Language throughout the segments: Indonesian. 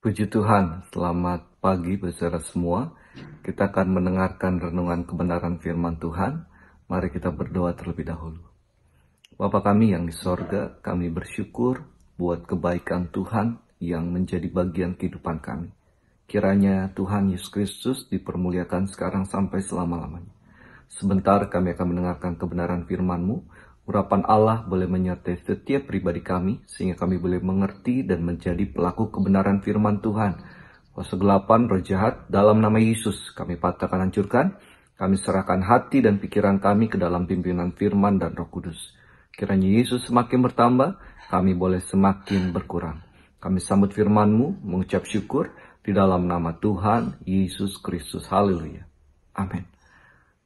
Puji Tuhan, selamat pagi saudara semua. Kita akan mendengarkan renungan kebenaran firman Tuhan. Mari kita berdoa terlebih dahulu. Bapa kami yang di sorga, kami bersyukur buat kebaikan Tuhan yang menjadi bagian kehidupan kami. Kiranya Tuhan Yesus Kristus dipermuliakan sekarang sampai selama-lamanya. Sebentar kami akan mendengarkan kebenaran firman-Mu. Urapan Allah boleh menyertai setiap pribadi kami, sehingga kami boleh mengerti dan menjadi pelaku kebenaran firman Tuhan. Kegelapan, roh jahat, dalam nama Yesus kami patahkan, hancurkan. Kami serahkan hati dan pikiran kami ke dalam pimpinan firman dan Roh Kudus. Kiranya Yesus semakin bertambah, kami boleh semakin berkurang. Kami sambut firman-Mu, mengucap syukur di dalam nama Tuhan Yesus Kristus. Haleluya. Amin.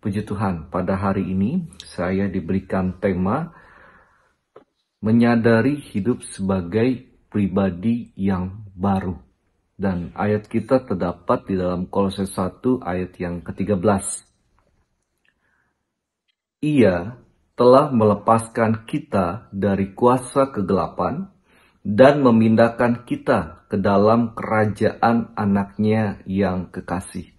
Puji Tuhan, pada hari ini saya diberikan tema menyadari hidup sebagai pribadi yang baru. Dan ayat kita terdapat di dalam Kolose 1 ayat yang ke-13. Ia telah melepaskan kita dari kuasa kegelapan dan memindahkan kita ke dalam kerajaan anaknya yang kekasih.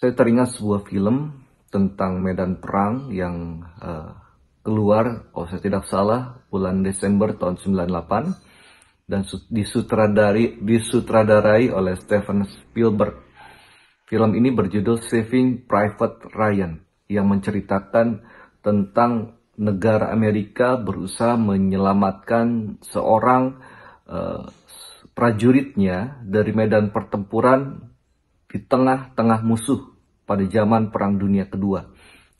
Saya teringat sebuah film tentang medan perang yang keluar, kalau saya tidak salah, bulan Desember tahun 98 dan disutradarai oleh Steven Spielberg. Film ini berjudul Saving Private Ryan yang menceritakan tentang negara Amerika berusaha menyelamatkan seorang prajuritnya dari medan pertempuran di tengah-tengah musuh pada zaman Perang Dunia Kedua.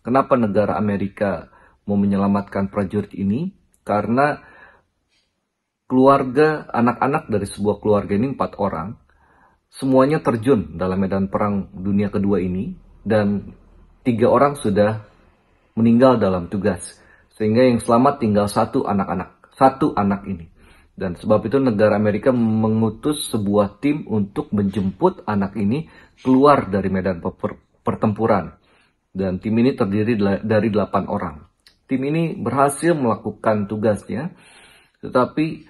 Kenapa negara Amerika mau menyelamatkan prajurit ini? Karena keluarga, anak-anak dari sebuah keluarga ini 4 orang, semuanya terjun dalam medan Perang Dunia Kedua ini, dan 3 orang sudah meninggal dalam tugas. Sehingga yang selamat tinggal satu anak ini. Dan sebab itu negara Amerika mengutus sebuah tim untuk menjemput anak ini keluar dari medan pertempuran. Dan tim ini terdiri dari 8 orang. Tim ini berhasil melakukan tugasnya, tetapi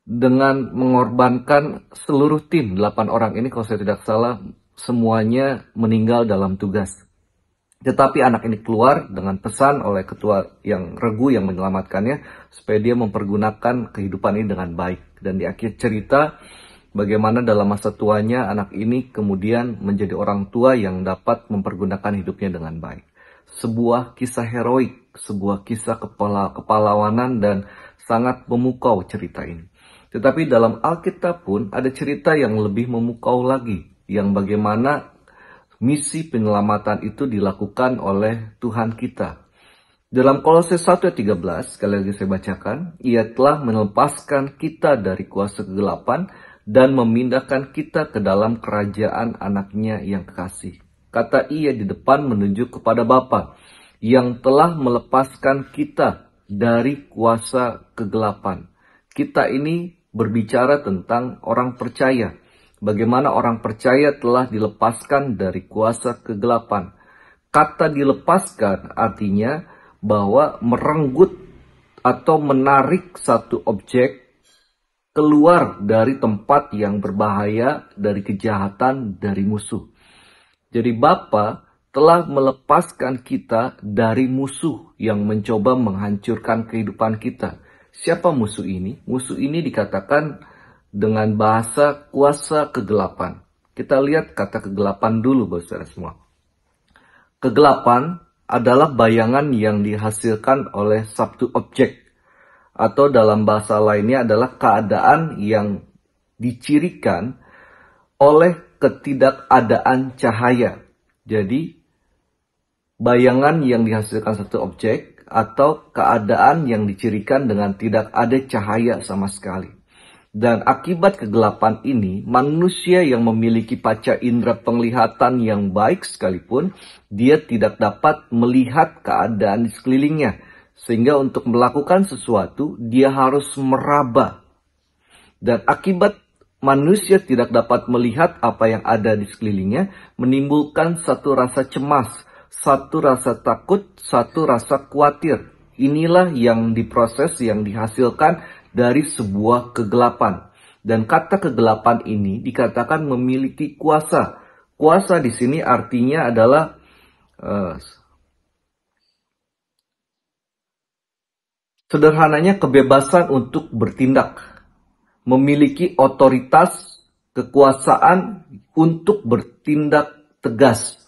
dengan mengorbankan seluruh tim 8 orang ini, kalau saya tidak salah, semuanya meninggal dalam tugas. Tetapi anak ini keluar dengan pesan oleh ketua yang regu yang menyelamatkannya supaya dia mempergunakan kehidupan ini dengan baik. Dan di akhir cerita bagaimana dalam masa tuanya anak ini kemudian menjadi orang tua yang dapat mempergunakan hidupnya dengan baik. Sebuah kisah heroik, sebuah kisah kepahlawanan dan sangat memukau cerita ini. Tetapi dalam Alkitab pun ada cerita yang lebih memukau lagi, yang bagaimana misi penyelamatan itu dilakukan oleh Tuhan kita. Dalam Kolose 1 ayat 13, sekali lagi saya bacakan, ia telah melepaskan kita dari kuasa kegelapan dan memindahkan kita ke dalam kerajaan anaknya yang kekasih. Kata ia di depan menunjuk kepada Bapa yang telah melepaskan kita dari kuasa kegelapan. Kita ini berbicara tentang orang percaya. Bagaimana orang percaya telah dilepaskan dari kuasa kegelapan. Kata dilepaskan artinya bahwa merenggut atau menarik satu objek keluar dari tempat yang berbahaya, dari kejahatan, dari musuh. Jadi Bapa telah melepaskan kita dari musuh yang mencoba menghancurkan kehidupan kita. Siapa musuh ini? Musuh ini dikatakan dengan bahasa kuasa kegelapan. Kita lihat kata kegelapan dulu, saudara semua. Kegelapan adalah bayangan yang dihasilkan oleh satu objek. Atau dalam bahasa lainnya adalah keadaan yang dicirikan oleh ketidakadaan cahaya. Jadi, bayangan yang dihasilkan satu objek atau keadaan yang dicirikan dengan tidak ada cahaya sama sekali. Dan akibat kegelapan ini, manusia yang memiliki panca indera penglihatan yang baik sekalipun, dia tidak dapat melihat keadaan di sekelilingnya. Sehingga untuk melakukan sesuatu, dia harus meraba. Dan akibat manusia tidak dapat melihat apa yang ada di sekelilingnya, menimbulkan satu rasa cemas, satu rasa takut, satu rasa khawatir. Inilah yang diproses, yang dihasilkan dari sebuah kegelapan. Dan kata kegelapan ini dikatakan memiliki kuasa. Kuasa di sini artinya adalah sederhananya kebebasan untuk bertindak, memiliki otoritas, kekuasaan untuk bertindak tegas.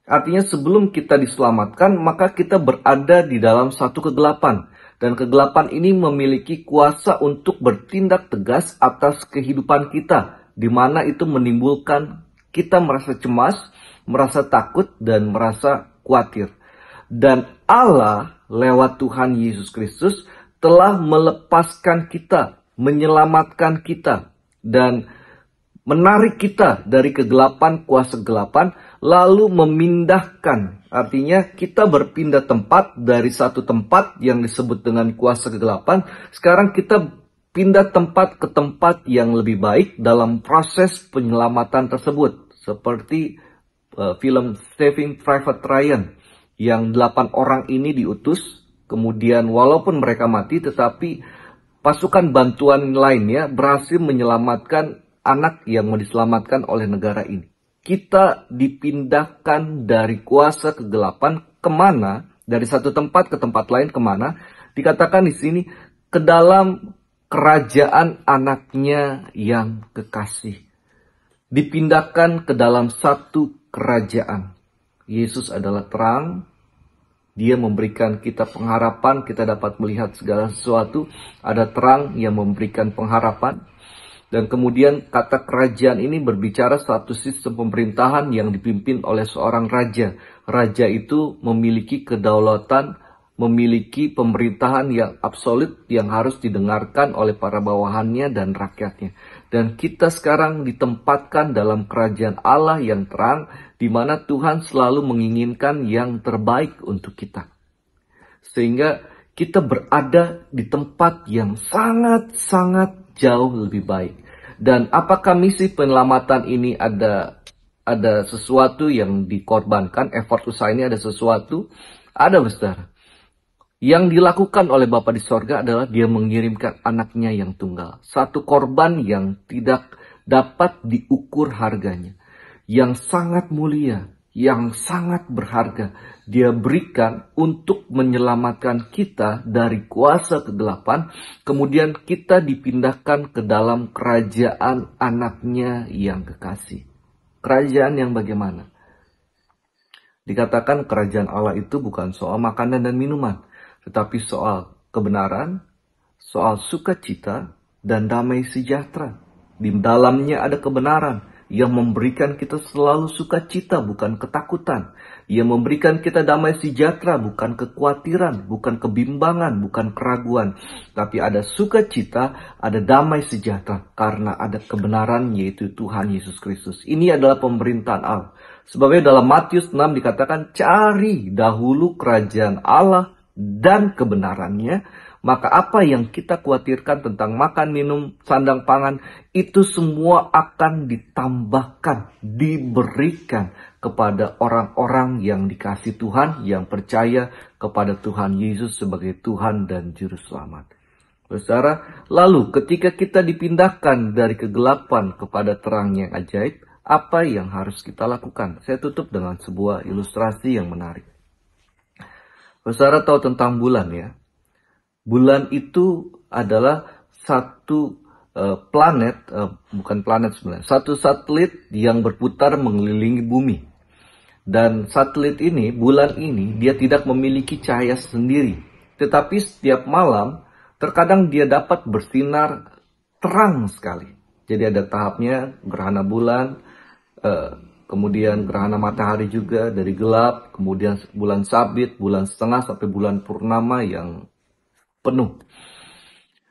Artinya sebelum kita diselamatkan, maka kita berada di dalam satu kegelapan. Dan kegelapan ini memiliki kuasa untuk bertindak tegas atas kehidupan kita, di mana itu menimbulkan kita merasa cemas, merasa takut, dan merasa khawatir. Dan Allah lewat Tuhan Yesus Kristus telah melepaskan kita, menyelamatkan kita, dan menarik kita dari kegelapan, kuasa kegelapan, lalu memindahkan. Artinya kita berpindah tempat dari satu tempat yang disebut dengan kuasa kegelapan. Sekarang kita pindah tempat ke tempat yang lebih baik dalam proses penyelamatan tersebut. Seperti film Saving Private Ryan, yang 8 orang ini diutus, kemudian walaupun mereka mati, tetapi pasukan bantuan lainnya berhasil menyelamatkan anak yang mau diselamatkan oleh negara ini. Kita dipindahkan dari kuasa kegelapan kemana? Dari satu tempat ke tempat lain kemana? Dikatakan di sini ke dalam kerajaan anaknya yang kekasih. Dipindahkan ke dalam satu kerajaan. Yesus adalah terang. Dia memberikan kita pengharapan. Kita dapat melihat segala sesuatu. Ada terang yang memberikan pengharapan. Dan kemudian kata kerajaan ini berbicara suatu sistem pemerintahan yang dipimpin oleh seorang raja. Raja itu memiliki kedaulatan, memiliki pemerintahan yang absolut yang harus didengarkan oleh para bawahannya dan rakyatnya. Dan kita sekarang ditempatkan dalam kerajaan Allah yang terang, di mana Tuhan selalu menginginkan yang terbaik untuk kita. Sehingga kita berada di tempat yang sangat-sangat jauh lebih baik. Dan apakah misi penyelamatan ini ada sesuatu yang dikorbankan, effort usaha ini ada sesuatu? Ada, saudara. Yang dilakukan oleh Bapa di sorga adalah dia mengirimkan anaknya yang tunggal. Satu korban yang tidak dapat diukur harganya. Yang sangat mulia, yang sangat berharga. Dia berikan untuk menyelamatkan kita dari kuasa kegelapan. Kemudian kita dipindahkan ke dalam kerajaan anaknya yang kekasih. Kerajaan yang bagaimana? Dikatakan kerajaan Allah itu bukan soal makanan dan minuman. Tetapi soal kebenaran, soal sukacita, dan damai sejahtera. Di dalamnya ada kebenaran yang memberikan kita selalu sukacita, bukan ketakutan. Yang memberikan kita damai sejahtera, bukan kekhawatiran, bukan kebimbangan, bukan keraguan. Tapi ada sukacita, ada damai sejahtera, karena ada kebenaran, yaitu Tuhan Yesus Kristus. Ini adalah pemerintahan Allah. Sebabnya dalam Matius 6 dikatakan, cari dahulu kerajaan Allah dan kebenarannya, maka apa yang kita khawatirkan tentang makan, minum, sandang, pangan, itu semua akan ditambahkan, diberikan kepada orang-orang yang dikasihi Tuhan, yang percaya kepada Tuhan Yesus sebagai Tuhan dan Juru Selamat. Saudara, lalu ketika kita dipindahkan dari kegelapan kepada terang yang ajaib, apa yang harus kita lakukan? Saya tutup dengan sebuah ilustrasi yang menarik. Saudara tahu tentang bulan ya. Bulan itu adalah satu planet, bukan planet sebenarnya, satu satelit yang berputar mengelilingi bumi. Dan satelit ini, bulan ini, dia tidak memiliki cahaya sendiri. Tetapi setiap malam, terkadang dia dapat bersinar terang sekali. Jadi ada tahapnya, gerhana bulan, kemudian gerhana matahari juga dari gelap, kemudian bulan sabit, bulan setengah, sampai bulan purnama yang penuh.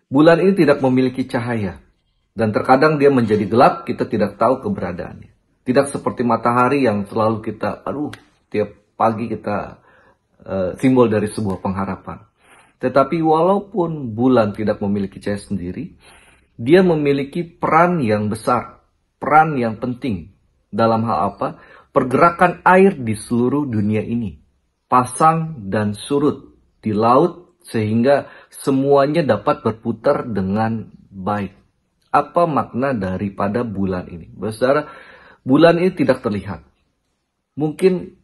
Bulan ini tidak memiliki cahaya. Dan terkadang dia menjadi gelap, kita tidak tahu keberadaannya. Tidak seperti matahari yang selalu kita, tiap pagi kita simbol dari sebuah pengharapan. Tetapi walaupun bulan tidak memiliki cahaya sendiri, dia memiliki peran yang besar, peran yang penting. Dalam hal apa? Pergerakan air di seluruh dunia ini. Pasang dan surut di laut sehingga semuanya dapat berputar dengan baik. Apa makna daripada bulan ini? Saudara, bulan ini tidak terlihat. Mungkin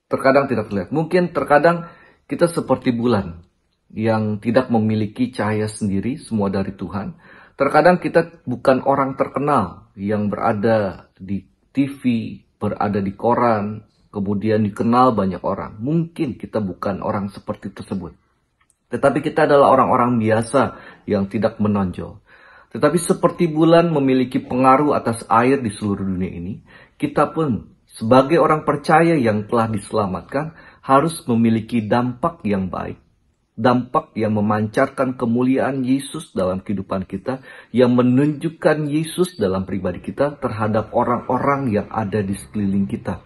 terkadang tidak terlihat. Mungkin terkadang kita seperti bulan yang tidak memiliki cahaya sendiri, semua dari Tuhan. Terkadang kita bukan orang terkenal yang berada di TV, berada di koran, kemudian dikenal banyak orang. Mungkin kita bukan orang seperti tersebut. Tetapi kita adalah orang-orang biasa yang tidak menonjol. Tetapi seperti bulan memiliki pengaruh atas air di seluruh dunia ini, kita pun sebagai orang percaya yang telah diselamatkan harus memiliki dampak yang baik. Dampak yang memancarkan kemuliaan Yesus dalam kehidupan kita, yang menunjukkan Yesus dalam pribadi kita terhadap orang-orang yang ada di sekeliling kita.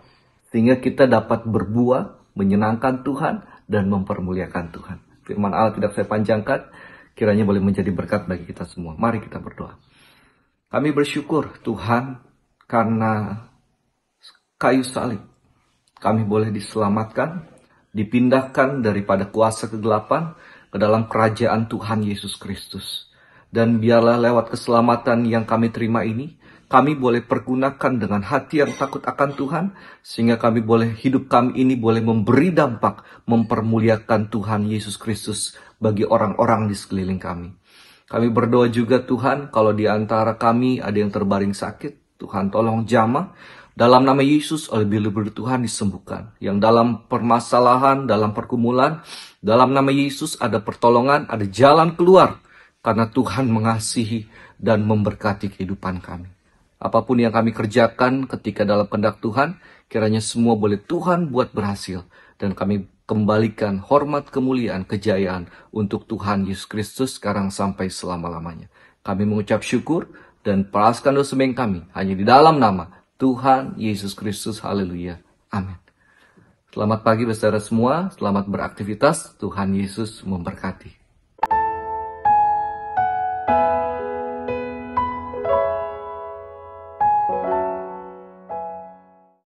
Sehingga kita dapat berbuah, menyenangkan Tuhan, dan mempermuliakan Tuhan. Firman Allah tidak saya panjangkan, kiranya boleh menjadi berkat bagi kita semua. Mari kita berdoa. Kami bersyukur Tuhan karena kayu salib. Kami boleh diselamatkan, dipindahkan daripada kuasa kegelapan ke dalam kerajaan Tuhan Yesus Kristus. Dan biarlah lewat keselamatan yang kami terima ini, kami boleh pergunakan dengan hati yang takut akan Tuhan, sehingga hidup kami ini boleh memberi dampak, mempermuliakan Tuhan Yesus Kristus bagi orang-orang di sekeliling kami. Kami berdoa juga Tuhan, kalau di antara kami ada yang terbaring sakit, Tuhan tolong jamah. Dalam nama Yesus, oleh bilur Tuhan disembuhkan. Yang dalam permasalahan, dalam pergumulan, dalam nama Yesus ada pertolongan, ada jalan keluar. Karena Tuhan mengasihi dan memberkati kehidupan kami. Apapun yang kami kerjakan ketika dalam kehendak Tuhan, kiranya semua boleh Tuhan buat berhasil. Dan kami kembalikan hormat, kemuliaan, kejayaan untuk Tuhan Yesus Kristus sekarang sampai selama-lamanya. Kami mengucap syukur dan peraskan dosa kami hanya di dalam nama Tuhan Yesus Kristus. Haleluya. Amin. Selamat pagi saudara semua. Selamat beraktivitas. Tuhan Yesus memberkati.